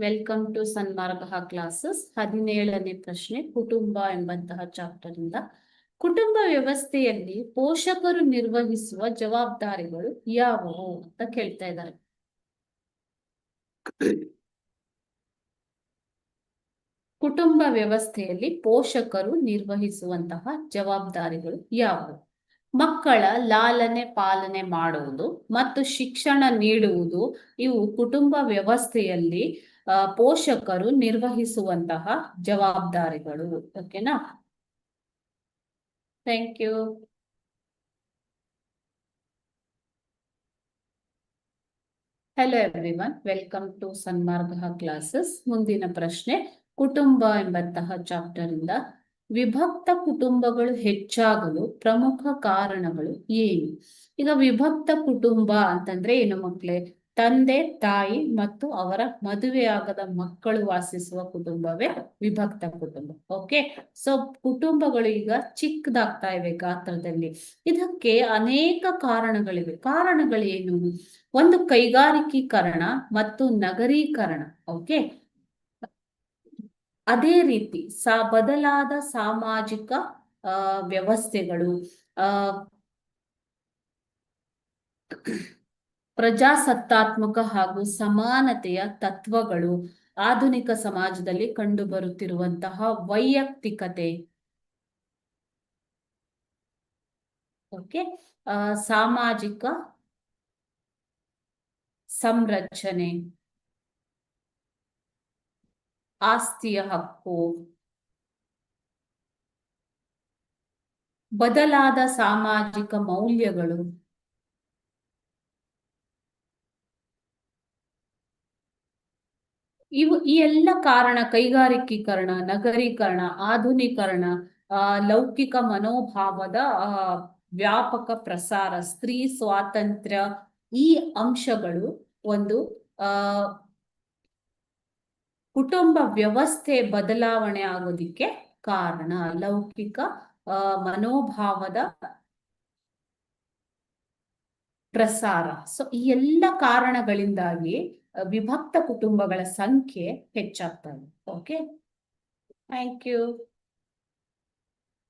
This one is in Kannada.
Welcome to Sanmarga classes. 17ನೇ ಪ್ರಶ್ನೆ ಕುಟುಂಬ ಎಂಬಂತಹ ಚಾಪ್ಟರ್ ಇಂದ ಕುಟುಂಬ ವ್ಯವಸ್ಥೆಯಲ್ಲಿ ಪೋಷಕರು ನಿರ್ವಹಿಸುವ ಜವಾಬ್ದಾರಿಗಳು ಯಾವುವು ಅಂತ ಕೇಳ್ತಾ ಇದ್ದಾರೆ. ಕುಟುಂಬ ವ್ಯವಸ್ಥೆಯಲ್ಲಿ ಪೋಷಕರು ನಿರ್ವಹಿಸುವಂತಹ ಜವಾಬ್ದಾರಿಗಳು ಯಾವುವು? ಮಕ್ಕಳ ಲಾಲನೆ ಪಾಲನೆ ಮಾಡುವುದು ಮತ್ತು ಶಿಕ್ಷಣ ನೀಡುವುದು ಇವು ಕುಟುಂಬ ವ್ಯವಸ್ಥೆಯಲ್ಲಿ ಪೋಷಕರು ನಿರ್ವಹಿಸುವಂತಹ ಜವಾಬ್ದಾರಿಗಳು. ಓಕೆನಾ? Thank you. Hello everyone, welcome to Sanmarga classes. ಮುಂದಿನ ಪ್ರಶ್ನೆ ಕುಟುಂಬ ಎಂಬಂತಹ ಚಾಪ್ಟರ್ ಇಂದ ವಿಭಕ್ತ ಕುಟುಂಬಗಳು ಹೆಚ್ಚಾಗಲು ಪ್ರಮುಖ ಕಾರಣಗಳು ಏನು? ಈಗ ವಿಭಕ್ತ ಕುಟುಂಬ ಅಂತಂದ್ರೆ ಏನು ಮಕ್ಕಳೇ? ತಂದೆ ತಾಯಿ ಮತ್ತು ಅವರ ಮದುವೆಯಾಗದ ಮಕ್ಕಳು ವಾಸಿಸುವ ಕುಟುಂಬವೇ ವಿಭಕ್ತ ಕುಟುಂಬ. ಓಕೆ, ಸೊ ಕುಟುಂಬಗಳು ಈಗ ಚಿಕ್ಕದಾಗ್ತಾ ಇವೆ ಗಾತ್ರದಲ್ಲಿ. ಇದಕ್ಕೆ ಅನೇಕ ಕಾರಣಗಳಿವೆ. ಕಾರಣಗಳೇನು? ಒಂದು ಕೈಗಾರಿಕೀಕರಣ ಮತ್ತು ನಗರೀಕರಣ. ಓಕೆ, ಅದೇ ರೀತಿ ಬದಲಾದ ಸಾಮಾಜಿಕ ವ್ಯವಸ್ಥೆಗಳು, ಪ್ರಜಾಸತ್ತಾತ್ಮಕ ಹಾಗೂ ಸಮಾನತೆಯ ತತ್ವಗಳು, ಆಧುನಿಕ ಸಮಾಜದಲ್ಲಿ ಕಂಡುಬರುತ್ತಿರುವಂತಹ ವೈಯಕ್ತಿಕತೆ, ಓಕೆ, ಸಾಮಾಜಿಕ ಸಂರಚನೆ, ಆಸ್ತಿಯ ಹಕ್ಕು, ಬದಲಾದ ಸಾಮಾಜಿಕ ಮೌಲ್ಯಗಳು, ಈ ಎಲ್ಲ ಕಾರಣ, ಕೈಗಾರಿಕೀಕರಣ, ನಗರೀಕರಣ, ಆಧುನೀಕರಣ, ಲೌಕಿಕ ಮನೋಭಾವದ ವ್ಯಾಪಕ ಪ್ರಸಾರ, ಸ್ತ್ರೀ ಸ್ವಾತಂತ್ರ್ಯ, ಈ ಅಂಶಗಳು ಒಂದು ಕುಟುಂಬ ವ್ಯವಸ್ಥೆ ಬದಲಾವಣೆ ಆಗೋದಿಕ್ಕೆ ಕಾರಣ. ಲೌಕಿಕ ಮನೋಭಾವದ ಪ್ರಸಾರ. ಸೊ ಈ ಎಲ್ಲ ಕಾರಣಗಳಿಂದಾಗಿ ವಿಭಕ್ತ ಕುಟುಂಬಗಳ ಸಂಖ್ಯೆ ಹೆಚ್ಚಾಗ್ತದೆ. Okay, thank you.